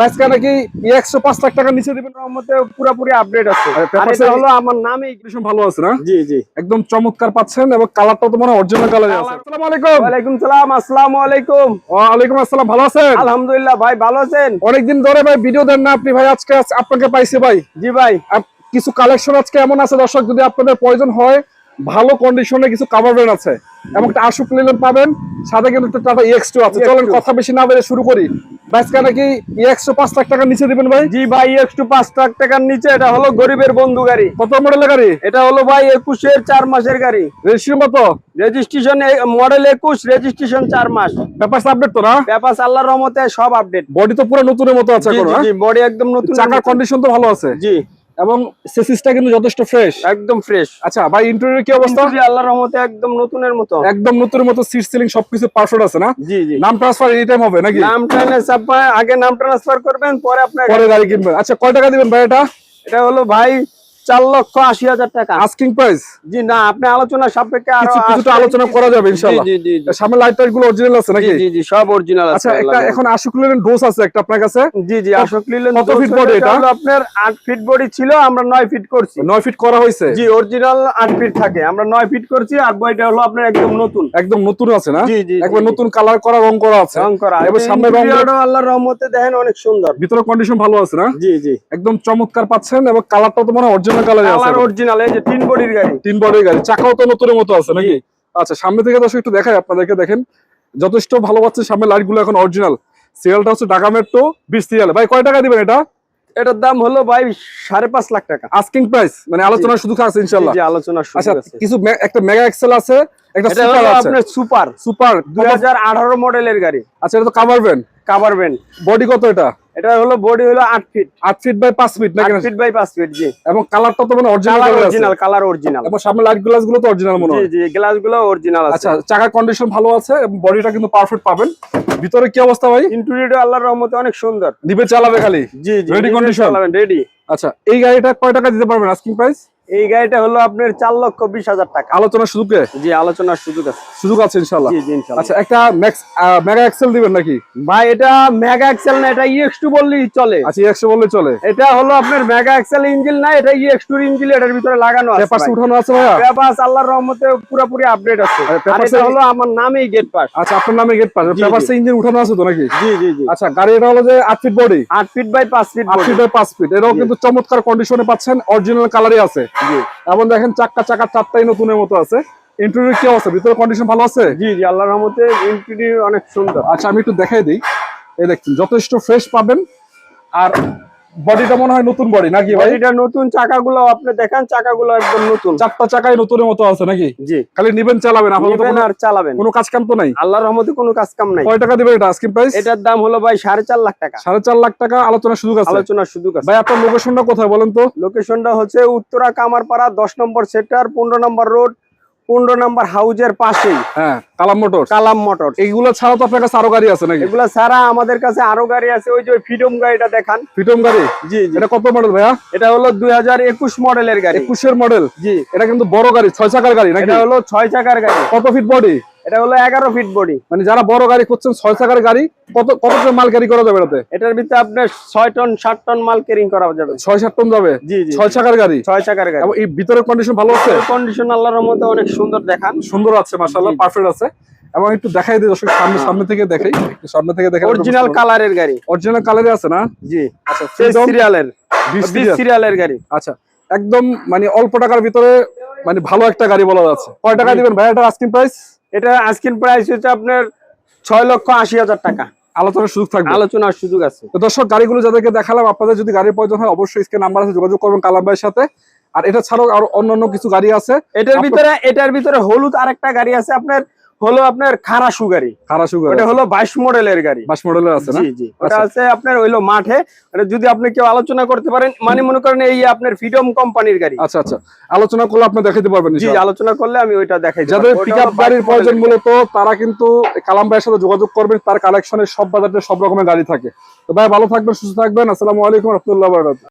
আজকে নাকি 105 লাখ টাকা নিচে দিবেন মধ্যে পুরোপুরি আপডেট আছে। আর আর এটা হলো আমার নামেই কন্ডিশন ভালো আছে না? জি জি একদম চমৎকার পাচ্ছেন এবং কালারটা তো মনে অরিজিনাল কালারে আছে। আসসালামু আলাইকুম। ওয়ালাইকুম সালাম। আসসালামু আলাইকুম। ওয়া আলাইকুম আসসালাম। ভালো আছেন? আলহামদুলিল্লাহ ভাই, ভালো আছেন? অনেকদিন ধরে ভাই ভিডিও দেন না আপনি ভাই, আজকে আপনাকে পাইছি ভাই। জি ভাই, কিছু কালেকশন আজকে এমন আছে দর্শক, যদি আপনাদের প্রয়োজন হয় ভালো কন্ডিশনে কিছু কভার ব্যান্ড আছে এবং একটা আশুক লিলেন পাবেন, সাথে কিন্তু একটা টাটা EX2 আছে। চলেন কথা বেশি না বলে শুরু করি। আজকে নাকি 105 লাখ টাকা নিচে দিবেন ভাই? জি ভাই, একটু 5 লাখ টাকার নিচে। এটা হলো গরিবের বন্ধু গাড়ি। কত মডেলের গাড়ি এটা হলো ভাই 21 এর 4 মাসের গাড়ি। রেজিস্ট্রেশন কত? রেজিস্ট্রেশন মডেল 21, রেজিস্ট্রেশন 4 মাস। পেপারস আপডেট তো না? পেপারস আল্লাহর রহমতে সব আপডেট। বডি তো পুরো নতুনের মতো আছে এখন। জি বডি একদম নতুন। চাকার কন্ডিশন তো ভালো আছে জি, এবং চেসিসটা কিন্তু যথেষ্ট ফ্রেশ, একদম ফ্রেশ। আচ্ছা ভাই, ইন্টেরিয়র কি অবস্থা? আল্লাহর রহমতে একদম নতুনের মতো। একদম নতুনের মতো, সিট সিলিং সবকিছু পারফেক্ট আছে না? জি জি। নাম ট্রান্সফার এনি টাইম হবে নাকি? নাম ট্রান্সফার আগে নাম ট্রান্সফার করবেন, পরে আপনার পরে গাড়ি কিনবেন। আচ্ছা কয় টাকা দিবেন ভাই এটা? এটা হলো ভাই 4,80,000 টাকা আস্কিং প্রাইস। জি না, আপনি আলোচনা সাপেক্ষে আরো কিছুটা আলোচনা করা যাবে ইনশাআল্লাহ। জি জি জি। সামনে লাইট টাইট গুলো অরিজিনাল আছে নাকি? জি জি, সব অরিজিনাল আছে। আচ্ছা একটা এখন আশুক লিলেন ডোজ আছে একটা আপনার কাছে? জি জি, আশোক লিলেন। কত ফিট বডি এটা? আপনার 8 ফিট বডি ছিল, আমরা 9 ফিট করছি। 9 ফিট করা হয়েছে? জি, অরিজিনাল 8 ফিট থাকে, আমরা 9 ফিট করছি। আর বডিটা হলো আপনার একদম নতুন। একদম নতুন আছে না? জি জি, একবার নতুন কালার করা, রং করা আছে। রং করা। এবার সামনে রং ইন্টেরিয়রও আল্লাহর রহমতে দেখেন অনেক সুন্দর। ভিতরে কন্ডিশন ভালো আছে না? জি জি, একদম চমৎকার পাচ্ছেন এবং কালারটা তো মনে অরিজিনাল কালারে আছে। Colour original. এই যে 3 বডির গাড়ি। 3 বডির গাড়ি, চাকাও তো নতুনের মতো আছে নাকি? আচ্ছা সামনে থেকে দর্শক একটু দেখাই আপনাদেরকে, দেখেন যথেষ্ট ভালো পাচ্ছে। সামনে লাইট গুলো এখন অরিজিনাল। সিরিয়ালটা হচ্ছে ঢাকা মেট্রো 20 সিরিয়াল। ভাই কয় টাকা দিবেন এটা? এটার দাম হলো ভাই 5.5 লাখ টাকা। আস্কিং প্রাইস, মানে আলোচনার সুযোগ আছে ইনশাআল্লাহ। জি, আলোচনার সুযোগ আচ্ছা আছে। কিছু একটা মেগা এক্সেল আছে, একটা এটা সুপার হলো আছে। আপনার সুপার সুপার 2018 মডেলের গাড়ি। আচ্ছা এটা তো cover van. Cover van. Body কত এটা? এটা হলো বডি হলো 8 ফিট। 8 ফিট বাই 5 ফিট নাকি? 8 ফিট বাই 5 ফিট। জি। এবং কালারটা তো মানে অরিজিনাল কালার কালার আছে। Original, colour original. এবং সামনে লাইট গ্লাস গুলো তো অরিজিনাল মনে হয়। জি জি, গ্লাসগুলো অরিজিনাল আছে। আচ্ছা চাকার কন্ডিশন ভালো আছে এবং বডিটা কিন্তু পারফেক্ট পাবেন। ভিতরে কি অবস্থা ভাই? ইন্টেরিয়র আল্লাহর রহমতে অনেক সুন্দর। দিবে চালাবে খালি? জি জি, রেডি কন্ডিশন। রেডি। আচ্ছা এই গাড়িটা কয় টাকা দিতে পারবেন আস্কিং প্রাইস? এই গাড়িটা হলো আপনার 4,20,000 টাকা। আলোচনার সুযোগে? জি, আলোচনার সুযোগ আছে। সুযোগ আছে ইনশাআল্লাহ। জি জি, ইনশাআল্লাহ। আচ্ছা একটা মেগা এক্সেল দিবেন নাকি? ভাই এটা মেগা এক্সেল না, এটা EX2 বললেই চলে। আচ্ছা EX বললে চলে। এটা হলো আপনার মেগা এক্সেল ইঞ্জিন না, এটা EX2 ইঞ্জিন এটার ভিতরে লাগানো আছে। পেপারস উঠানো আছে ভাইয়া? পেপারস আল্লাহর রহমতে পুরোপুরি আপডেট আছে। আর এটা হলো আমার নামেই গেট পাস। আচ্ছা আপনার নামে গেট পাস। পেপারসে ইঞ্জিন উঠানো আছে তো নাকি? জি জি জি। আচ্ছা গাড়ি এটা হলো যে 8 feet body, 8 feet by 5 feet. 8 feet by 5 feet. এটাও কিন্তু চমৎকার কন্ডিশনে পাচ্ছেন, অরিজিনাল কালারই আছে। জি। এবং দেখেন চাকা চারটাই নতুনের মতো আছে। ইন্টেরিয়র কি অবস্থা? ভিতরে কন্ডিশন ভালো আছে? জি জি, আল্লাহর রহমতে ইন্টেরিয়র অনেক সুন্দর। আচ্ছা আমি একটু দেখাই দিই। এই দেখছেন যথেষ্ট ফ্রেশ পাবেন। আর বডিটা মনে হয় নতুন বডি নাকি ভাই? এটা নতুন। চাকাগুলো আপনি দেখেন, চাকাগুলো একদম নতুন। চারটা চাকাই নতুনের মতো আছে নাকি? জি। খালি নিবেন চালাবেন, নিবেন আর চালাবেন, কোনো কাজ কাম তো নাই? আল্লাহর রহমতে কোনো কাজ কাম নাই। কয় টাকা দিবেন এটা আস্কিং প্রাইস? এটার দাম হলো ভাই 4.5 লাখ টাকা। 4.5 লাখ টাকা। আলোচনার সুযোগ আছে? আলোচনার সুযোগ আছে। ভাই আপনার লোকেশনটা কোথায় বলেন তো? লোকেশনটা হচ্ছে উত্তরা কামারপাড়া 10 নম্বর সেক্টর, 15 নম্বর রোড, 15 নম্বর হাউজের পাশেই। হ্যাঁ কালাম মোটর। কালাম মোটর। এইগুলো ছাড়া তো আপনার কাছে আরো গাড়ি আছে নাকি? এগুলা ছাড়া আমাদের কাছে আরো গাড়ি আছে। ওই যে ফ্রিডম গাড়িটা দেখান। ফ্রিডম গাড়ি? জি জি। এটা কত মডেল ভাইয়া? এটা হলো 2021 মডেলের গাড়ি। 21 এর মডেল? জি। এটা কিন্তু বড় গাড়ি, 6 চাকার গাড়ি নাকি? এটা হলো 6 চাকার গাড়ি। কত ফিট বডি? এটা হলো 11 ফিট বডি। মানে যারা বড় গাড়ি করছেন 6 চাকার গাড়ি, কত টন মাল ক্যারি করা যাবে এটাতে? এটার ভিতরে আপনার 6 টন 7 টন মাল ক্যারিং করা যাবে। 6-7 টন যাবে? জি জি। 6 চাকার গাড়ি? 6 চাকার গাড়ি। এবং এই ভিতরের কন্ডিশন ভালো আছে? কন্ডিশন আল্লাহর রহমতে অনেক সুন্দর দেখান। সুন্দর আছে মাশাআল্লাহ, পারফেক্ট আছে। এবং একটু দেখাই দিই দর্শক, সামনে থেকে দেখাই, একটু সামনে থেকে দেখাই। অরিজিনাল কালারের গাড়ি। অরিজিনাল কালারে আছে না? জি। আচ্ছা সিরিয়ালের 20 সিরিয়ালের গাড়ি। আচ্ছা একদম মানে অল্প টাকার ভিতরে মানে ভালো একটা গাড়ি বলা যাচ্ছে। কয় টাকা দিবেন ভাই এটা আস্কিং প্রাইস? এটা আস্কিং প্রাইস হচ্ছে আপনার 6,80,000 টাকা। আলোচনার সুযোগ থাকবে? আলোচনার সুযোগ আছে। তো দর্শক গাড়িগুলো যাদেরকে দেখালাম, আপনাদের যদি গাড়ির প্রয়োজন হয় অবশ্যই স্ক্রিনে নাম্বার আছে, যোগাযোগ করবেন কালাম ভাইয়ের সাথে। আর এটা ছাড়াও আরো অন্যান্য কিছু গাড়ি আছে। এটার ভিতরে হলুদ আরেকটা গাড়ি আছে আপনার, হলো আপনার খারাসু গাড়ি। খারাসু গাড়ি? ওটা হলো 22 মডেলের গাড়ি। 22 মডেলের আছে না? জি জি। ওটা আছে আপনার হইলো মাঠে। এটা যদি আপনি কেউ আলোচনা করতে পারেন, মানে মনে করেন এই আপনার ফ্রিডম কোম্পানির গাড়ি। আচ্ছা আচ্ছা, আলোচনা করলে আপনি দেখাতে পারবেন? জি, আলোচনা করলে আমি ওইটা দেখাই দেব। যাদের পিকআপ গাড়ির প্রয়োজন মূলত তারা কিন্তু কালাম ভাইয়ের সাথে যোগাযোগ করবেন। তার কালেকশনে সব বাজারে সব রকমের গাড়ি থাকে। তো ভাই ভালো থাকবেন, সুস্থ থাকবেন। আসসালামু আলাইকুম ওয়া রাহমাতুল্লাহি ওয়া বারাকাতুহু।